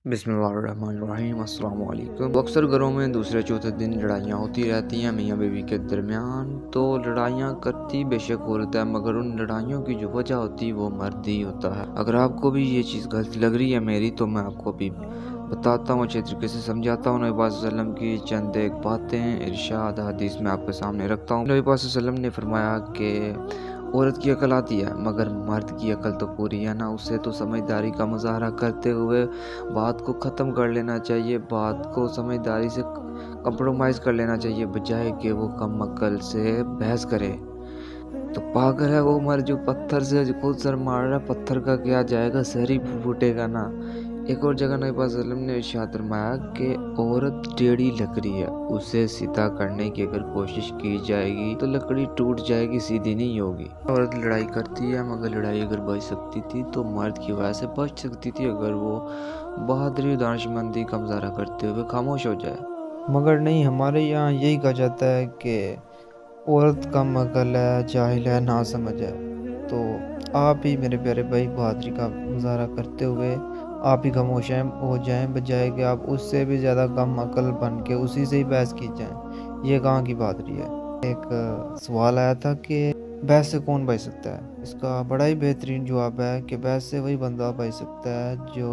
बिस्मिल्लाहिर्रहमानिर्रहीम। अस्सलाम वालेकुम। अक्सर घरों में दूसरे चौथे दिन लड़ाइयाँ होती रहती हैं मियाँ बीवी के दरमियान। तो लड़ाइयाँ करती बेशक औरत है, मगर उन लड़ाइयों की जो वजह होती है वो मर्द ही होता है। अगर आपको भी ये चीज़ गलत लग रही है मेरी, तो मैं आपको अभी बताता हूँ, अच्छे तरीके से समझाता हूँ। नबी पाक सल्लल्लाहु अलैहि वसल्लम की चंद एक बातें इरशाद हदीस में आपके सामने रखता हूँ। नबी पाक सल्लल्लाहु अलैहि वसल्लम ने फरमाया कि औरत की अकल आती है, मगर मर्द की अकल तो पूरी है ना। उसे तो समझदारी का मुजाहरा करते हुए बात को ख़त्म कर लेना चाहिए, बात को समझदारी से कंप्रोमाइज़ कर लेना चाहिए, बजाय कि वो कम अक्ल से बहस करे। तो पागल है वो मर्द जो पत्थर से जो खुद सर मार रहा है, पत्थर का क्या जाएगा, सर ही फूटेगा ना। एक और जगह नबी पाक सल्लल्लाहु अलैहि वसल्लम ने इरशाद फरमाया कि औरत टेढ़ी लकड़ी है, उसे सीधा करने की अगर कोशिश की जाएगी तो लकड़ी टूट जाएगी, सीधी नहीं होगी। औरत लड़ाई करती है, मगर लड़ाई अगर बच सकती थी तो मर्द की वजह से बच सकती थी, अगर वो बहादुरी दानिशमंदी का मुजाहरा करते हुए खामोश हो जाए। मगर नहीं, हमारे यहाँ यही कहा जाता है कि औरत कम अकल है, जाहिल है, ना समझ है। तो आप ही मेरे प्यारे भाई बहादुरी का मुजाहरा करते हुए आप ही खामोश हो जाएं, बजाय कि आप उससे भी ज़्यादा कम अकल बन के उसी से ही बहस की जाएं। ये कहाँ की बहादुरी है। एक सवाल आया था कि बहस से कौन बच सकता है। इसका बड़ा ही बेहतरीन जवाब है कि बहस से वही बंदा बच सकता है जो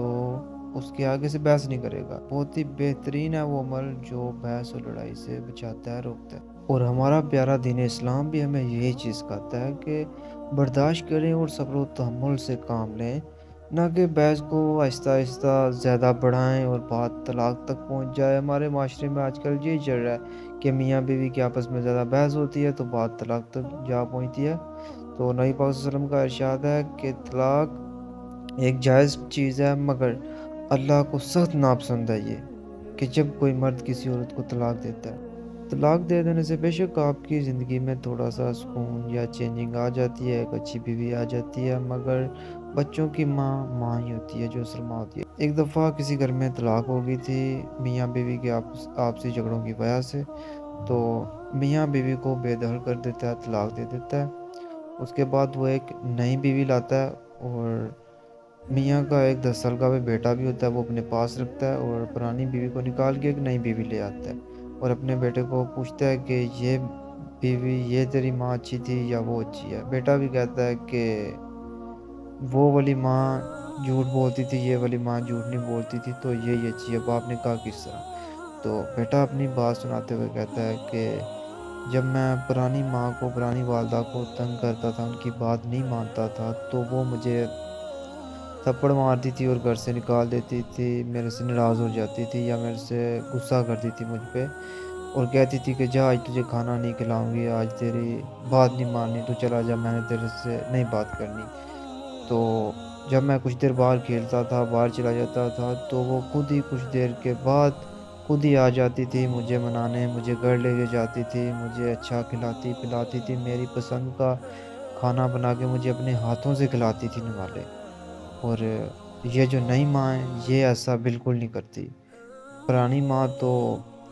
उसके आगे से बहस नहीं करेगा। बहुत ही बेहतरीन है वो अमल जो बहस और लड़ाई से बचाता है, रोकता है। और हमारा प्यारा दीन इस्लाम भी हमें यही चीज़ कहता है कि बर्दाश्त करें और सब्र व तहम्मुल से काम लें, ना कि बहस को आहिस्ता आहिस्ता ज़्यादा बढ़ाएं और बात तलाक तक पहुंच जाए। हमारे माशरे में आजकल यही चल रहा है कि मियाँ बीवी की आपस में ज़्यादा बहस होती है तो बात तलाक तक जा पहुंचती है। तो नबी पाक सल्लल्लाहु अलैहि वसल्लम का इरशाद है कि तलाक एक जायज़ चीज़ है, मगर अल्लाह को सख्त नापसंद है ये कि जब कोई मर्द किसी औरत को तलाक देता है। तलाक दे देने से बेशक आपकी ज़िंदगी में थोड़ा-सा सुकून या चेंजिंग आ जाती है, एक अच्छी बीवी आ जाती है, मगर बच्चों की माँ, माँ ही होती है जो सरमा होती है। एक दफ़ा किसी घर में तलाक हो गई थी मियाँ-बीवी के आपसी झगड़ों की वजह से। तो मियाँ-बीवी को बेदखल कर देता है, तलाक दे देता है। उसके बाद वो एक नई बीवी लाता है, और मियाँ का एक 10 साल का भी बेटा भी होता है, वो अपने पास रखता है और पुरानी बीवी को निकाल के एक नई बीवी ले आता है। और अपने बेटे को पूछता है कि ये बीवी, ये तेरी माँ अच्छी थी या वो अच्छी है। बेटा भी कहता है कि वो वाली माँ झूठ बोलती थी, ये वाली माँ झूठ नहीं बोलती थी, तो यही अच्छी है। बाप ने कहा किस तरह। तो बेटा अपनी बात सुनाते हुए कहता है कि जब मैं पुरानी माँ को, पुरानी वालदा को तंग करता था, उनकी बात नहीं मानता था, तो वो मुझे थप्पड़ मारती थी और घर से निकाल देती थी, मेरे से नाराज़ हो जाती थी या मेरे से गुस्सा करती थी मुझ पे, और कहती थी कि जा, आज तुझे खाना नहीं खिलाऊँगी, आज तेरी बात नहीं माननी, तू चला जा, मैंने तेरे से नहीं बात करनी। तो जब मैं कुछ देर बाहर खेलता था, बाहर चला जाता था, तो वो खुद ही कुछ देर के बाद खुद ही आ जाती थी मुझे मनाने, मुझे घर लेके जाती थी, मुझे अच्छा खिलाती-पिलाती थी, मेरी पसंद का खाना बना के मुझे अपने हाथों से खिलाती थी निवाले। और ये जो नई माँ है, ये ऐसा बिल्कुल नहीं करती। पुरानी माँ तो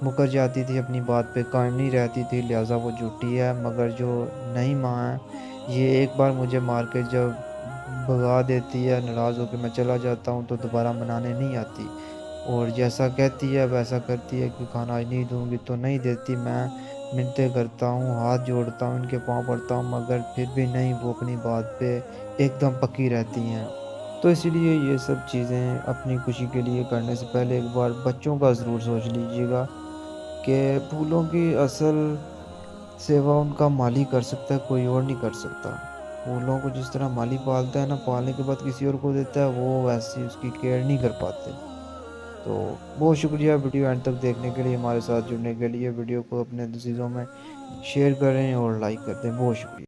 मुकर जाती थी, अपनी बात पे कायम नहीं रहती थी, लिहाज़ा वो झूठी है। मगर जो नई माँ है, ये एक बार मुझे मार के जब भगा देती है, नाराज़ होके मैं चला जाता हूँ, तो दोबारा मनाने नहीं आती। और जैसा कहती है वैसा करती है कि खाना आज नहीं दूँगी तो नहीं देती। मैं मिन्नतें करता हूँ, हाथ जोड़ता हूँ, इनके पाँव पड़ता हूँ, मगर फिर भी नहीं, वो अपनी बात पे एकदम पक्की रहती हैं। तो इसीलिए ये सब चीज़ें अपनी खुशी के लिए करने से पहले एक बार बच्चों का ज़रूर सोच लीजिएगा कि फूलों की असल सेवा उनका माली कर सकता है, कोई और नहीं कर सकता। फूलों को जिस तरह माली पालता है ना, पालने के बाद किसी और को देता है, वो वैसी उसकी केयर नहीं कर पाते। तो बहुत शुक्रिया वीडियो एंड तक देखने के लिए, हमारे साथ जुड़ने के लिए। वीडियो को अपने दोस्तों में शेयर करें और लाइक कर दें। बहुत शुक्रिया।